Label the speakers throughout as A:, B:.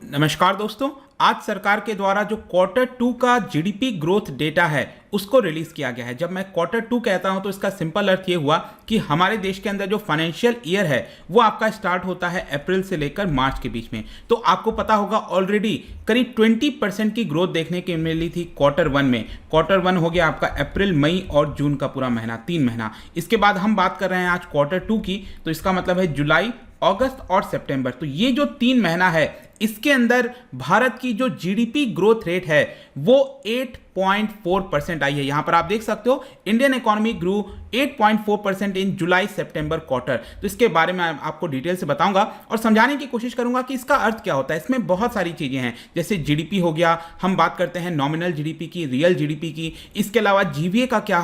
A: नमस्कार दोस्तों। आज सरकार के द्वारा जो क्वार्टर टू का जीडीपी ग्रोथ डेटा है उसको रिलीज किया गया है। जब मैं क्वार्टर टू कहता हूं तो इसका सिंपल अर्थ ये हुआ कि हमारे देश के अंदर जो फाइनेंशियल ईयर है वो आपका स्टार्ट होता है अप्रैल से लेकर मार्च के बीच में। तो आपको पता होगा ऑलरेडी करीब 20% की ग्रोथ देखने को मिली थी क्वार्टर वन में। क्वार्टर वन हो गया आपका अप्रैल, मई और जून का पूरा महीना, 3 महीना। इसके बाद हम बात कर रहे हैं आज क्वार्टर टू की, तो इसका मतलब है जुलाई, अगस्त और सितंबर। तो ये जो 3 महीना है इसके अंदर भारत की जो जीडीपी ग्रोथ रेट है वो 8.4% आई है। यहां पर आप देख सकते हो इंडियन इकोनॉमी ग्रू 8.4% इन जुलाई सितंबर क्वार्टर। तो इसके बारे में आपको डिटेल से बताऊंगा और समझाने की कोशिश करूंगा कि इसका अर्थ क्या होता है। इसमें बहुत सारी चीजें हैं, जैसे जीडीपी हो गया, हम बात करते हैं नॉमिनल जीडीपी की, रियल जीडीपी की, इसके अलावा जीवीए का क्या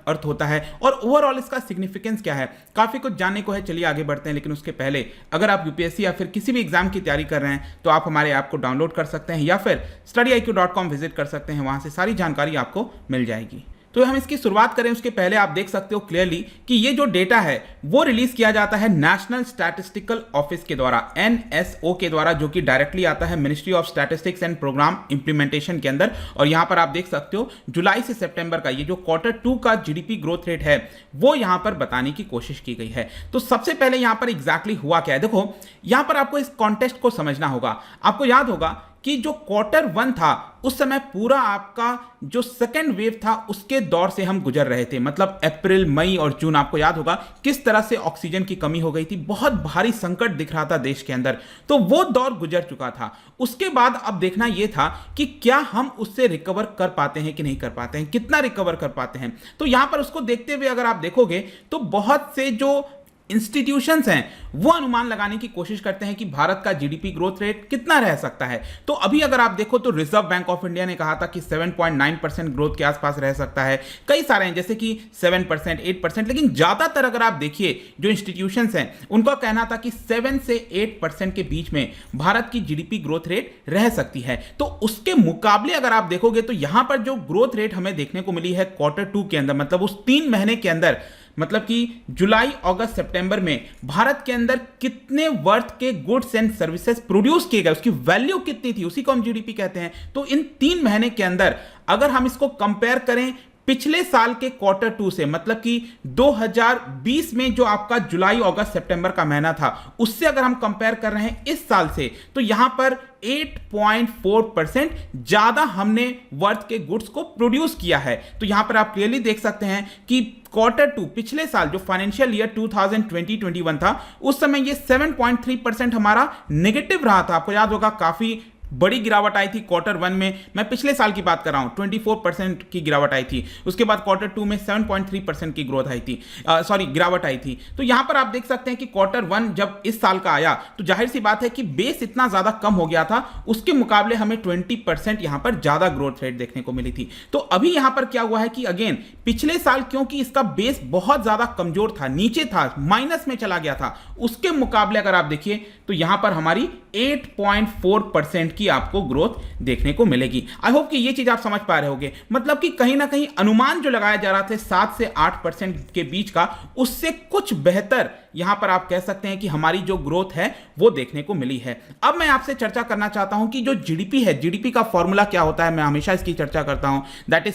A: अर्थ होता है और ओवरऑल इसका सिग्निफिकेंस क्या है। काफी कुछ जानने को है, चलिए आगे बढ़ते हैं। लेकिन उसके पहले अगर आप यूपीएससी या फिर किसी भी एग्जाम की तैयारी कर रहे हैं तो आप हमारे ऐप को डाउनलोड कर सकते हैं या फिर studyIQ.com विजिट कर सकते हैं, वहां से सारी जानकारी आपको मिल जाएगी। तो हम इसकी शुरुआत करें उसके पहले आप देख सकते हो क्लियरली कि ये जो डेटा है वो रिलीज किया जाता है नेशनल स्टैटिस्टिकल ऑफिस के द्वारा, एनएसओ के द्वारा, जो कि डायरेक्टली आता है ministry of statistics and programme implementation के अंदर। और यहां पर आप देख सकते हो जुलाई से सितंबर का ये जो क्वार्टर टू का जीडीपी ग्रोथ रेट है वो यहां पर बताने की कोशिश की गई है। तो सबसे पहले यहां पर एग्जैक्टली हुआ क्या है, देखो यहां पर आपको इस कॉन्टेक्स्ट को समझना होगा। आपको याद होगा कि जो क्वार्टर वन था उस समय पूरा आपका जो सेकेंड वेव था उसके दौर से हम गुजर रहे थे। मतलब अप्रैल, मई और जून, आपको याद होगा किस तरह से ऑक्सीजन की कमी हो गई थी, बहुत भारी संकट दिख रहा था देश के अंदर। तो वो दौर गुजर चुका था। उसके बाद अब देखना यह था कि क्या हम उससे रिकवर कर पाते हैं कि नहीं कर पाते हैं, कितना रिकवर कर पाते हैं। तो यहां पर उसको देखते हुए अगर आप देखोगे तो बहुत से जो इंस्टीट्यूशंस हैं वो अनुमान लगाने की कोशिश करते हैं कि भारत का जीडीपी ग्रोथ रेट कितना रह सकता है। तो अभी अगर आप देखो तो रिजर्व बैंक ऑफ इंडिया ने कहा था कि 7.9% ग्रोथ के आसपास रह सकता है। कई सारे हैं जैसे कि 7%, 8%, लेकिन ज्यादातर अगर आप देखिए जो इंस्टीट्यूशंस हैं उनका कहना था कि 7 से 8% के बीच में भारत की जीडीपी ग्रोथ रेट रह सकती है। तो उसके मुकाबले अगर आप देखोगे तो यहां पर जो ग्रोथ रेट हमें देखने को मिली है क्वार्टर टू के अंदर, मतलब उस 3 महीने के अंदर, मतलब कि जुलाई, अगस्त, सितंबर में भारत के अंदर कितने वर्थ के गुड्स एंड सर्विसेज प्रोड्यूस किए गए, उसकी वैल्यू कितनी थी, उसी को हम जीडीपी कहते हैं। तो इन 3 महीने के अंदर अगर हम इसको कंपेयर करें पिछले साल के क्वार्टर टू से, मतलब कि 2020 में जो आपका जुलाई, अगस्त, सितंबर का महीना था उससे अगर हम कंपेयर कर रहे हैं इस साल से, तो यहां पर 8.4% ज्यादा हमने वर्थ के गुड्स को प्रोड्यूस किया है। तो यहां पर आप क्लियरली देख सकते हैं कि क्वार्टर टू पिछले साल जो फाइनेंशियल ईयर 2020-21 था उस समय ये 7.3% हमारा नेगेटिव रहा था। आपको याद होगा काफी बड़ी गिरावट आई थी क्वार्टर वन में, मैं पिछले साल की बात कर रहा हूं, 24% की गिरावट आई थी। उसके बाद क्वार्टर टू में 7.3% की ग्रोथ आई थी, गिरावट आई थी। तो यहां पर आप देख सकते हैं कि क्वार्टर वन जब इस साल का आया तो जाहिर सी बात है कि बेस इतना ज्यादा कम हो गया था, उसके मुकाबले हमें 20% यहां पर ज्यादा ग्रोथ रेट देखने को मिली थी। तो अभी यहां पर क्या हुआ है कि अगेन पिछले साल क्योंकि इसका बेस बहुत ज्यादा कमजोर था, नीचे था, माइनस में चला गया था, उसके मुकाबले अगर आप देखिए तो यहां पर हमारी 8.4% की आपको ग्रोथ देखने को मिलेगी। आई होप कि ये चीज आप समझ पा रहे होंगे। मतलब कि कहीं ना कहीं अनुमान जो लगाया जा रहा था 7 से 8% के बीच का, उससे कुछ बेहतर यहां पर आप कह सकते हैं कि हमारी जो ग्रोथ है वो देखने को मिली है। अब मैं आपसे चर्चा करना चाहता हूं कि जो जीडीपी है, जीडीपी का फॉर्मूला क्या होता है, मैं हमेशा इसकी चर्चा करता हूं, दैट इज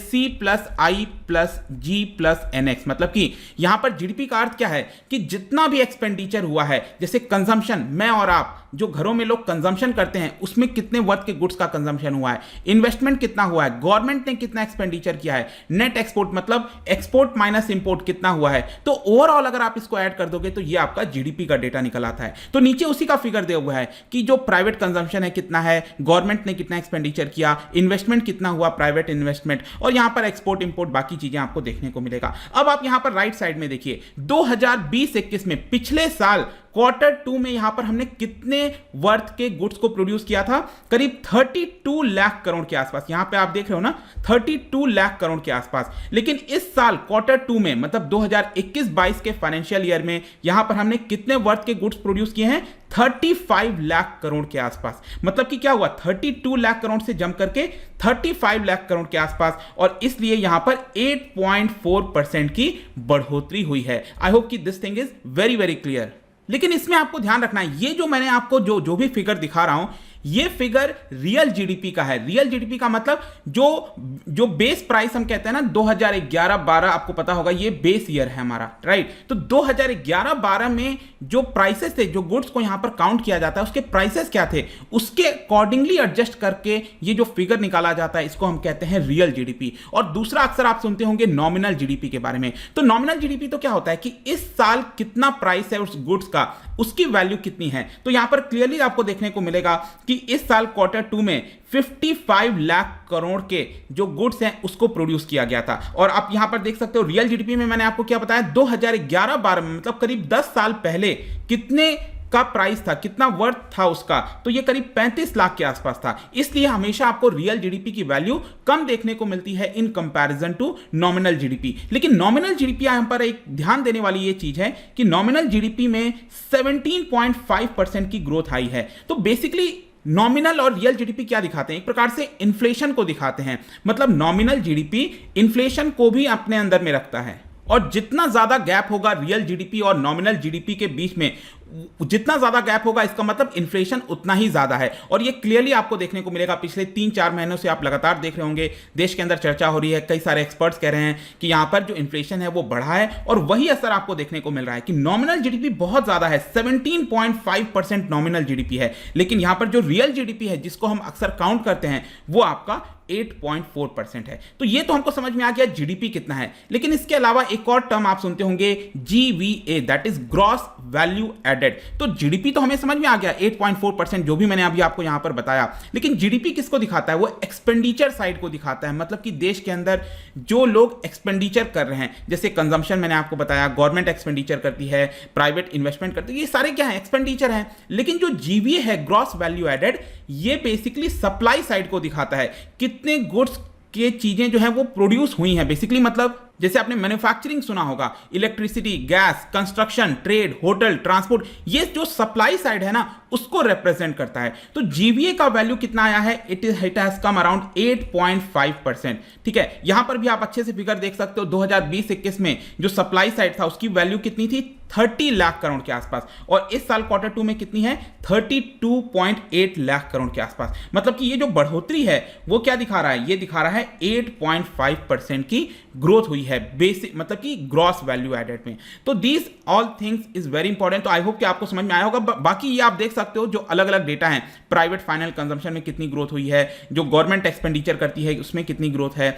A: C+I+G+NX। मतलब कि यहां पर जीडीपी का अर्थ क्या है कि जितना भी एक्सपेंडिचर हुआ है, जैसे कंजम्पशन, मैं और आप जो घरों में लोग कंजम्पशन करते हैं उसमें कितने वर्थ के गुड्स का कंजम्पशन हुआ है, इन्वेस्टमेंट कितना हुआ है, गवर्नमेंट ने कितना एक्सपेंडिचर किया है, नेट एक्सपोर्ट मतलब एक्सपोर्ट माइनस इंपोर्ट कितना हुआ है। तो ओवरऑल अगर आप इसको ऐड कर दोगे तो ये आपका जीडीपी का डेटा निकल आता है। तो नीचे उसी का फिगर दिया हुआ है कि जो प्राइवेट कंजम्पशन है कितना है, गवर्नमेंट ने कितना एक्सपेंडिचर किया, इन्वेस्टमेंट कितना हुआ, प्राइवेट इन्वेस्टमेंट, और यहां पर एक्सपोर्ट इंपोर्ट बाकी चीजें आपको देखने को मिलेगा। अब आप यहां पर राइट साइड में देखिए 2020-21 में, पिछले साल क्वार्टर टू में यहां पर हमने कितने वर्थ के गुड्स को प्रोड्यूस किया था, करीब 32 लाख करोड़ के आसपास। यहां पे आप देख रहे हो ना 32 लाख करोड़ के आसपास। लेकिन इस साल क्वार्टर टू में, मतलब 2021-22 के फाइनेंशियल ईयर में, यहां पर हमने कितने वर्थ के गुड्स प्रोड्यूस किए हैं, 35 लाख करोड़ के आसपास। मतलब कि क्या हुआ, 32 लाख करोड़ से जम करके 35 लाख करोड़ के आसपास, और इसलिए यहां पर 8.4% की बढ़ोतरी हुई है। आई होप कि this thing is very very clear. लेकिन इसमें आपको ध्यान रखना है, ये जो मैंने आपको जो भी फिगर दिखा रहा हूं, ये फिगर रियल जीडीपी का है। रियल जीडीपी का मतलब जो बेस प्राइस हम कहते हैं ना, 2011-12 आपको पता होगा ये बेस ईयर है हमारा, राइट। तो 2011-12 में जो प्राइसेस थे, जो गुड्स को यहां पर काउंट किया जाता है उसके प्राइसेस क्या थे, उसके अकॉर्डिंगली एडजस्ट करके ये जो फिगर निकाला जाता है इसको हम कहते हैं रियल जीडीपी। और दूसरा अक्सर आप सुनते होंगे नॉमिनल जीडीपी के बारे में। तो नॉमिनल जीडीपी तो क्या होता है कि इस साल कितना प्राइस है उस गुड्स का, उसकी वैल्यू कितनी है। तो यहां पर क्लियरली आपको देखने को मिलेगा कि इस साल Q2 में 55 लाख करोड़ के जो गुड्स हैं उसको प्रोड्यूस किया गया था। और आप यहां पर देख सकते हो रियल जीडीपी में मैंने आपको क्या बताया, 2011-12 में, मतलब करीब 10 साल पहले कितने का प्राइस था, कितना वर्थ था उसका, तो ये करीब 35 लाख के आसपास था। इसलिए हमेशा आपको रियल जीडीपी की वैल्यू कम देखने को मिलती है in comparison to nominal GDP. लेकिन नॉमिनल जीडीपी यहां पर एक ध्यान देने वाली ये चीज है कि नॉमिनल जीडीपी में 17.5% की ग्रोथ आई है। तो बेसिकली नॉमिनल और रियल जीडीपी क्या दिखाते हैं, एक प्रकार से इन्फ्लेशन को दिखाते हैं। मतलब नॉमिनल जीडीपी इन्फ्लेशन को भी अपने अंदर में रखता है, और जितना ज्यादा गैप होगा रियल जीडीपी और नॉमिनल जीडीपी के बीच में, जितना ज्यादा गैप होगा इसका मतलब इन्फ्लेशन उतना ही ज्यादा है। और ये क्लियरली आपको देखने को मिलेगा। पिछले 3-4 महीनों से आप लगातार देख रहे होंगे देश के अंदर चर्चा हो रही है, कई सारे एक्सपर्ट्स कह रहे हैं कि यहां पर जो इन्फ्लेशन है वो बढ़ा है, और वही असर आपको देखने को मिल रहा है कि नॉमिनल जीडीपी बहुत ज्यादा है, 17.5% नॉमिनल जीडीपी है। लेकिन यहां पर जो रियल जीडीपी है जिसको हम अक्सर काउंट करते हैं वो आपका 8.4% है। तो ये तो हमको समझ में आ गया जीडीपी कितना है। लेकिन इसके अलावा एक और टर्म आप सुनते होंगे GVA, that is gross value added. तो जीडीपी तो हमें समझ में आ गया 8.4%, जो भी मैंने अभी आपको यहां पर बताया। लेकिन जीडीपी किसको दिखाता है, वो एक्सपेंडिचर साइड को दिखाता है। मतलब कि देश के अंदर जो लोग एक्सपेंडिचर कर रहे हैं, जैसे कंजम्पशन मैंने आपको बताया, गवर्नमेंट एक्सपेंडिचर करती है, प्राइवेट इन्वेस्टमेंट करती है, ये सारे क्या है, एक्सपेंडिचर है। लेकिन जो जीवीए है, ग्रॉस वैल्यू एडेड, ये बेसिकली सप्लाई साइड को दिखाता है, कितने गुड्स के चीजें जो है वो प्रोड्यूस हुई हैं। बेसिकली मतलब जैसे आपने मैन्युफैक्चरिंग सुना होगा, electricity, gas, construction, trade, hotel, transport, ये जो सप्लाई साइड है ना उसको रिप्रेजेंट करता है। तो जीवीए का वैल्यू कितना आया है, इट हैज कम अराउंड 8.5%। ठीक है, यहां पर भी आप अच्छे से फिगर देख सकते हो। 2020-21 में जो सप्लाई साइड था उसकी वैल्यू कितनी थी, 30 लाख करोड़ के आसपास, और इस साल Q2 में कितनी है, 32.8 लाख करोड़ के आसपास। मतलब कि ये जो बढ़ोतरी है वो क्या दिखा रहा है, ये दिखा रहा है 8.5% की ग्रोथ हुई है बेसिक, मतलब कि ग्रॉस वैल्यू एडेड में। तो these all things is very important. तो आई होप कि आपको समझ में आया होगा। बाकी ये आप देख सकते हो जो अलग अलग डेटा हैं, प्राइवेट फाइनल कंजम्पशन में कितनी ग्रोथ हुई है, जो गवर्नमेंट एक्सपेंडिचर करती है उसमें कितनी ग्रोथ है,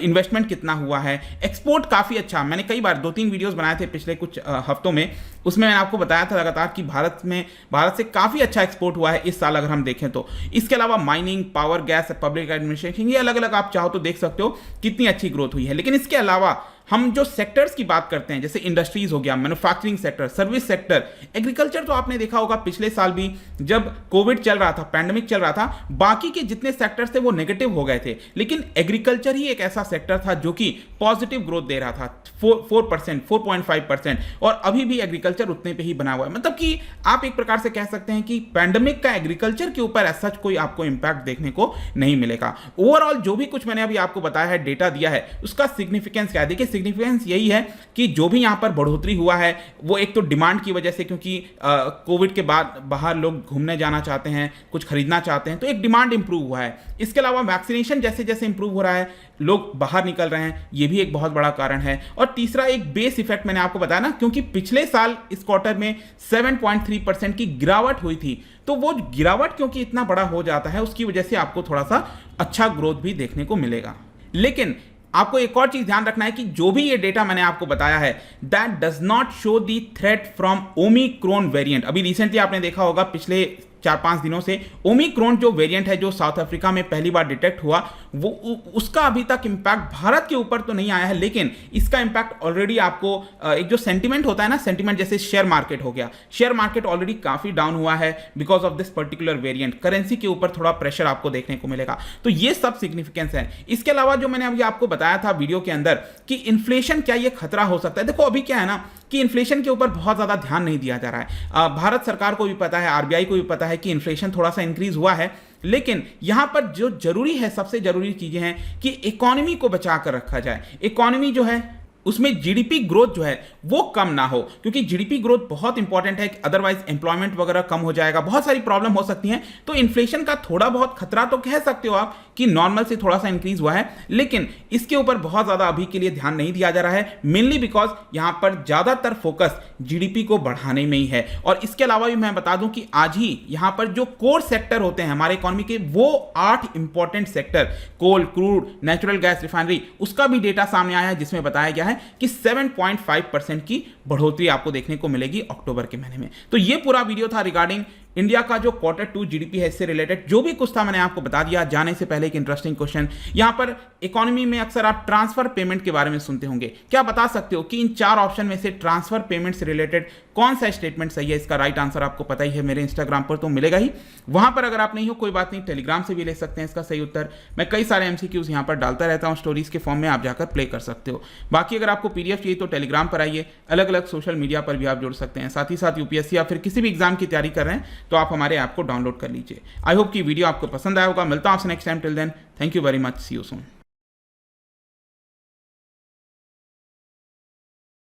A: इन्वेस्टमेंट कितना हुआ है, एक्सपोर्ट काफी अच्छा। मैंने कई बार 2-3 वीडियोस बनाए थे पिछले कुछ हफ्तों में, उसमें मैंने आपको बताया था लगातार कि भारत से काफी अच्छा एक्सपोर्ट हुआ है इस साल अगर हम देखें तो। इसके अलावा mining, power, gas, public administration, ये अलग अलग आप चाहो तो देख सकते हो कितनी अच्छी ग्रोथ हुई है। लेकिन इसके अलावा हम जो सेक्टर्स की बात करते हैं, जैसे इंडस्ट्रीज हो गया, manufacturing sector, service sector, agriculture, तो आपने देखा होगा पिछले साल भी जब कोविड चल रहा था, पैंडेमिक चल रहा था, बाकी के जितने सेक्टर्स थे वो नेगेटिव हो गए थे, लेकिन एग्रीकल्चर ही एक ऐसा सेक्टर था जो कि पॉजिटिव ग्रोथ दे रहा था, 4%, 4.5%, और अभी भी एग्रीकल्चर उतने पे ही बना हुआ है। मतलब कि आप एक प्रकार से कह सकते हैं कि पैंडेमिक का एग्रीकल्चर के ऊपर ऐसा कोई आपको इंपैक्ट देखने को नहीं मिलेगा। ओवरऑल जो भी कुछ मैंने अभी आपको बताया है, डेटा दिया है, उसका सिग्निफिकेंस क्या है, देखिए सिग्निफिकेंस यही है कि जो भी यहां पर बढ़ोतरी हुआ है वो एक तो डिमांड की वजह से, क्योंकि कोविड के बाद बाहर लोग घूमने जाना चाहते हैं, कुछ खरीदना चाहते हैं, तो एक डिमांड इंप्रूव हुआ है। इसके अलावा वैक्सीनेशन जैसे जैसे इंप्रूव हो रहा है, लोग बाहर निकल रहे हैं, ये भी एक बहुत बड़ा कारण है। और तीसरा एक बेस इफेक्ट मैंने आपको बताया ना, क्योंकि पिछले साल इस क्वार्टर में 7.3% की गिरावट हुई थी, तो वो गिरावट क्योंकि इतना बड़ा हो जाता है उसकी वजह से आपको थोड़ा सा अच्छा ग्रोथ भी देखने को मिलेगा। लेकिन आपको एक और चीज ध्यान रखना है कि जो भी ये डेटा मैंने आपको बताया है, that does not show the threat from Omicron variant. अभी रिसेंटली आपने देखा होगा पिछले 4-5 दिनों से ओमिक्रॉन जो वेरिएंट है जो साउथ अफ्रीका में पहली बार डिटेक्ट हुआ, वो उसका अभी तक इंपैक्ट भारत के ऊपर तो नहीं आया है, लेकिन इसका इंपैक्ट ऑलरेडी आपको एक जो सेंटिमेंट होता है ना, सेंटिमेंट जैसे शेयर मार्केट हो गया, शेयर मार्केट ऑलरेडी काफी डाउन हुआ है because of this particular variant. Currency के ऊपर थोड़ा प्रेशर आपको देखने को मिलेगा। तो ये सब सिग्निफिकेंस है। इसके अलावा जो मैंने अभी आपको बताया था वीडियो के अंदर कि इन्फ्लेशन क्या ये खतरा हो सकता है, देखो अभी क्या है ना कि इन्फ्लेशन के ऊपर बहुत ज्यादा ध्यान नहीं दिया जा रहा है। भारत सरकार को भी पता है, आरबीआई को भी पता है कि इन्फ्लेशन थोड़ा सा इंक्रीज हुआ है, लेकिन यहां पर जो जरूरी है, सबसे जरूरी चीजें हैं कि इकोनॉमी को बचा कर रखा जाए। इकोनॉमी जो है उसमें जीडीपी ग्रोथ जो है वो कम ना हो, क्योंकि जीडीपी ग्रोथ बहुत इंपॉर्टेंट है, अदरवाइज एम्प्लॉयमेंट वगैरह कम हो जाएगा, बहुत सारी प्रॉब्लम हो सकती हैं। तो इन्फ्लेशन का थोड़ा बहुत खतरा तो कह सकते हो आप कि नॉर्मल से थोड़ा सा इंक्रीज हुआ है, लेकिन इसके ऊपर बहुत ज्यादा अभी के लिए ध्यान नहीं दिया जा रहा है, मेनली बिकॉज यहां पर ज्यादातर फोकस जीडीपी को बढ़ाने में ही है। और इसके अलावा भी मैं बता दूं कि आज ही यहां पर जो कोर सेक्टर होते हैं हमारे इकोनॉमी के, वो 8 इंपॉर्टेंट सेक्टर, कोल, क्रूड, नेचुरल गैस, रिफाइनरी, उसका भी डेटा सामने आया है जिसमें बताया गया है कि 7.5% की बढ़ोतरी आपको देखने को मिलेगी अक्टूबर के महीने में। तो ये पूरा वीडियो था रिगार्डिंग इंडिया का जो Q2 जीडीपी है, इससे रिलेटेड जो भी कुछ था मैंने आपको बता दिया। जाने से पहले एक इंटरेस्टिंग क्वेश्चन, यहां पर इकोनॉमी में अक्सर आप ट्रांसफर पेमेंट के बारे में सुनते होंगे, क्या बता सकते हो कि इन 4 ऑप्शन में से ट्रांसफर पेमेंट से रिलेटेड कौन सा स्टेटमेंट सही है? इसका राइट आंसर आपको पता ही है, मेरे इंस्टाग्राम पर तो मिलेगा ही, वहां पर अगर आप नहीं हो कोई बात नहीं, टेलीग्राम से भी ले सकते हैं इसका सही उत्तर। मैं कई सारे एमसीक्यूज यहां पर डालता रहता हूं स्टोरीज के फॉर्म में, आप जाकर प्ले कर सकते हो। बाकी अगर आपको पीडीएफ चाहिए तो टेलीग्राम पर आइए, अलग अलग सोशल मीडिया पर भी आप जुड़ सकते हैं। साथ ही साथ यूपीएससी या फिर किसी भी एग्जाम की तैयारी कर रहे हैं तो आप हमारे ऐप को डाउनलोड कर लीजिए। आई होप कि वीडियो आपको पसंद आया होगा। मिलता हूं आपसे next time, till then thank you very much, see you soon.